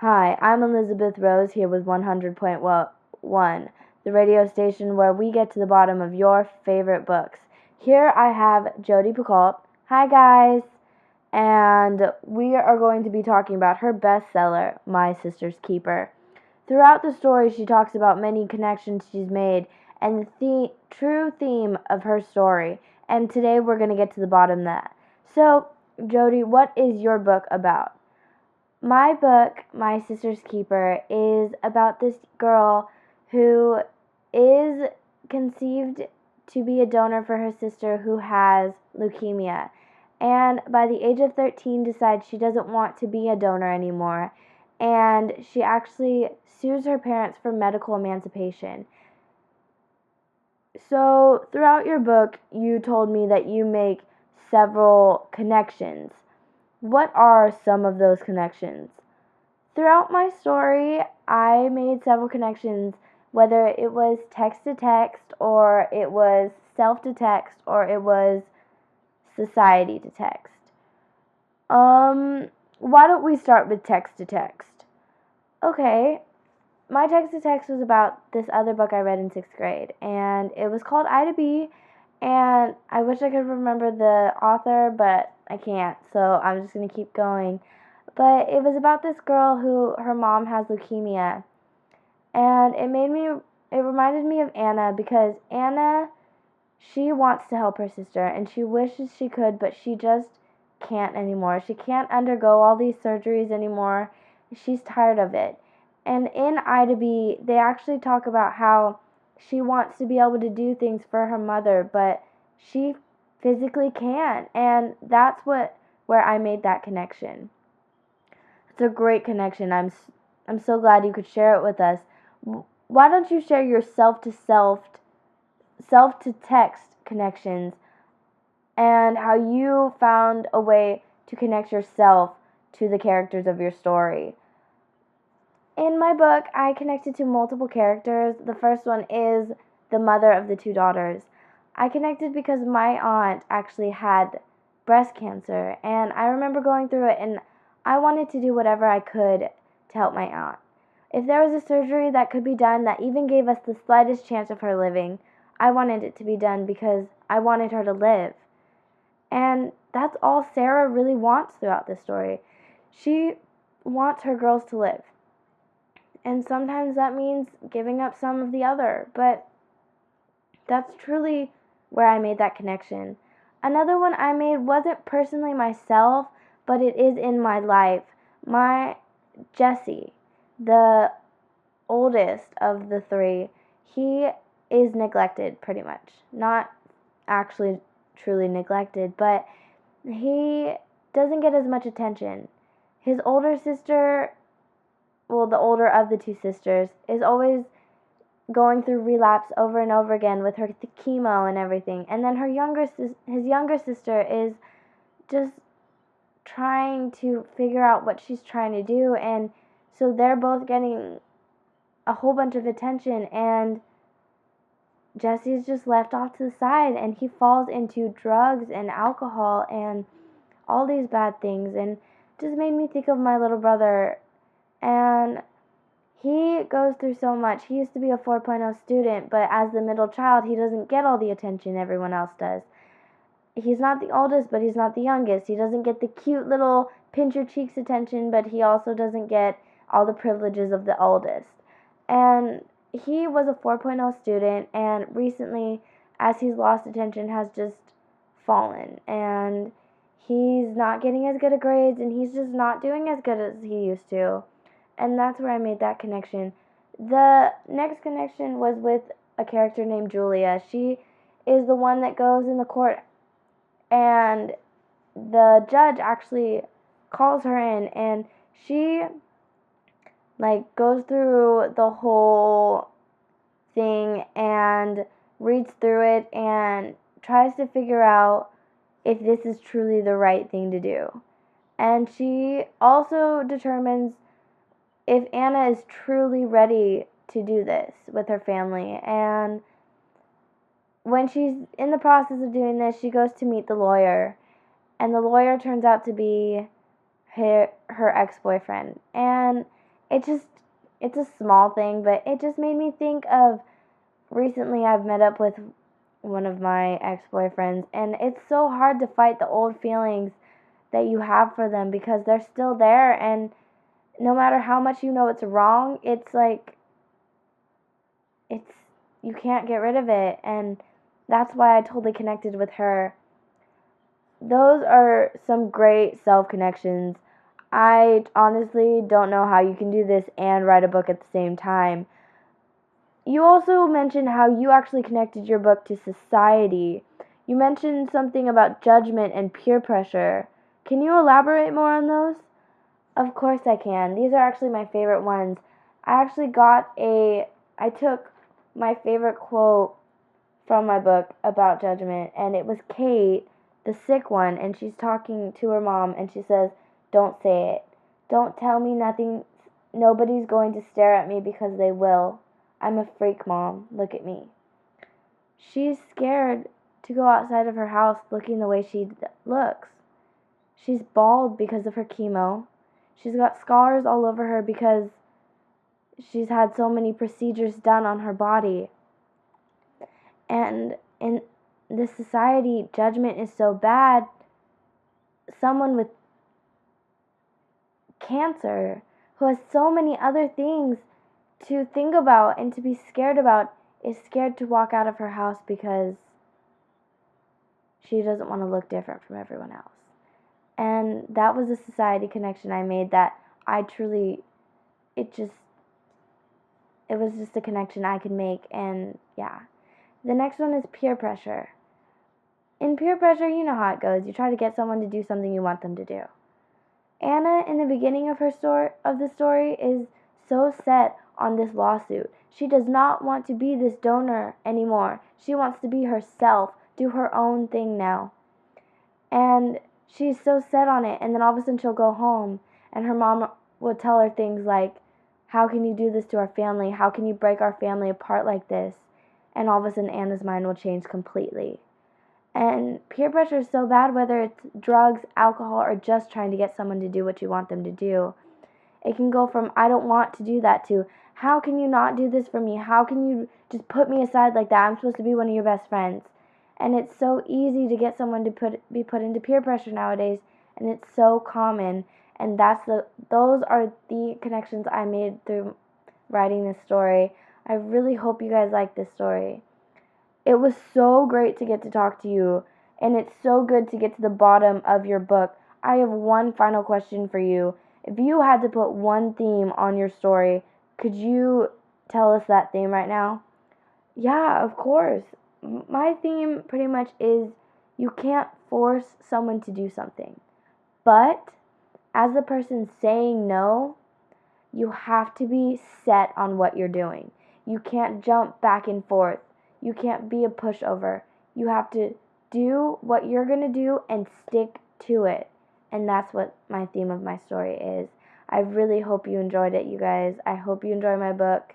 Hi, I'm Elizabeth Rose here with 100.1, the radio station where we get to the bottom of your favorite books. Here I have Jodi Picoult. Hi, guys. And we are going to be talking about her bestseller, My Sister's Keeper. Throughout the story, she talks about many connections she's made and the true theme of her story. And today we're going to get to the bottom of that. So, Jodi, what is your book about? My book, My Sister's Keeper, is about this girl who is conceived to be a donor for her sister who has leukemia. And by the age of 13 decides she doesn't want to be a donor anymore. And she actually sues her parents for medical emancipation. So throughout your book, you told me that you make several connections. What are some of those connections? Throughout my story, I made several connections, whether it was text to text, or it was self to text, or it was society to text. Why don't we start with text to text? Okay, my text to text was about this other book I read in 6th grade, and it was called I to B, and I wish I could remember the author, but I can't, so I'm just going to keep going. But it was about this girl who her mom has leukemia, and it reminded me of Anna, because Anna, she wants to help her sister, and she wishes she could, but she just can't anymore. She can't undergo all these surgeries anymore. She's tired of it. And in I to B, they actually talk about how she wants to be able to do things for her mother, but she physically can't. And that's where I made that connection. It's a great connection. I'm so glad you could share it with us. Why don't you share your self to text connections and how you found a way to connect yourself to the characters of your story? In my book, I connected to multiple characters. The first one is the mother of the 2 daughters. I connected because my aunt actually had breast cancer, and I remember going through it, and I wanted to do whatever I could to help my aunt. If there was a surgery that could be done that even gave us the slightest chance of her living, I wanted it to be done because I wanted her to live. And that's all Sarah really wants throughout this story. She wants her girls to live. And sometimes that means giving up some of the other, but that's truly where I made that connection. Another one I made wasn't personally myself, but it is in my life. My Jesse, the oldest of the 3, he is neglected pretty much. Not actually truly neglected, but he doesn't get as much attention. His older sister, well, the older of the 2 sisters, is always going through relapse over and over again with her chemo and everything. And then his younger sister is just trying to figure out what she's trying to do, and so they're both getting a whole bunch of attention, and Jesse's just left off to the side, and he falls into drugs and alcohol and all these bad things, and just made me think of my little brother. And he goes through so much. He used to be a 4.0 student, but as the middle child, he doesn't get all the attention everyone else does. He's not the oldest, but he's not the youngest. He doesn't get the cute little pinch your cheeks attention, but he also doesn't get all the privileges of the oldest. And he was a 4.0 student, and recently, as he's lost attention, has just fallen. And he's not getting as good of grades, and he's just not doing as good as he used to. And that's where I made that connection. The next connection was with a character named Julia. She is the one that goes in the court, and the judge actually calls her in, and she goes through the whole thing and reads through it and tries to figure out if this is truly the right thing to do. And she also determines if Anna is truly ready to do this with her family. And when she's in the process of doing this, she goes to meet the lawyer, and the lawyer turns out to be her ex-boyfriend. And it just, it's a small thing, but it just made me think of recently I've met up with one of my ex-boyfriends, and it's so hard to fight the old feelings that you have for them because they're still there, and no matter how much you know it's wrong, it's like, it's, you can't get rid of it, and that's why I totally connected with her. Those are some great self-connections. I honestly don't know how you can do this and write a book at the same time. You also mentioned how you actually connected your book to society. You mentioned something about judgment and peer pressure. Can you elaborate more on those? Of course I can. These are actually my favorite ones. I took my favorite quote from my book about judgment, and it was Kate, the sick one, and she's talking to her mom, and she says, "Don't say it. Don't tell me nothing. Nobody's going to stare at me because they will. I'm a freak, Mom. Look at me." She's scared to go outside of her house looking the way she looks. She's bald because of her chemo. She's got scars all over her because she's had so many procedures done on her body. And in this society, judgment is so bad. Someone with cancer, who has so many other things to think about and to be scared about, is scared to walk out of her house because she doesn't want to look different from everyone else. And that was a society connection I made that I truly, it was just a connection I could make, and yeah. The next one is peer pressure. In peer pressure, you know how it goes. You try to get someone to do something you want them to do. Anna, in the beginning of the story, is so set on this lawsuit. She does not want to be this donor anymore. She wants to be herself, do her own thing now. And she's so set on it, and then all of a sudden she'll go home, and her mom will tell her things like, "How can you do this to our family? How can you break our family apart like this?" And all of a sudden Anna's mind will change completely. And peer pressure is so bad, whether it's drugs, alcohol, or just trying to get someone to do what you want them to do. It can go from, "I don't want to do that," to, "How can you not do this for me? How can you just put me aside like that? I'm supposed to be one of your best friends." And it's so easy to get someone to be put into peer pressure nowadays, and it's so common. And those are the connections I made through writing this story. I really hope you guys like this story. It was so great to get to talk to you, and it's so good to get to the bottom of your book. I have one final question for you. If you had to put one theme on your story, could you tell us that theme right now? Yeah, of course. My theme pretty much is, you can't force someone to do something. But as the person saying no, you have to be set on what you're doing. You can't jump back and forth. You can't be a pushover. You have to do what you're going to do and stick to it. And that's what my theme of my story is. I really hope you enjoyed it, you guys. I hope you enjoy my book.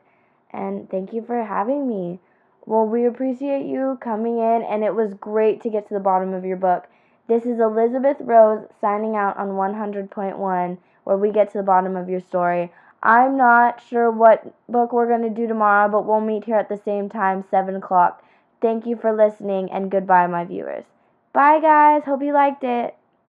And thank you for having me. Well, we appreciate you coming in, and it was great to get to the bottom of your book. This is Elizabeth Rose signing out on 100.1, where we get to the bottom of your story. I'm not sure what book we're going to do tomorrow, but we'll meet here at the same time, 7 o'clock. Thank you for listening, and goodbye, my viewers. Bye, guys. Hope you liked it.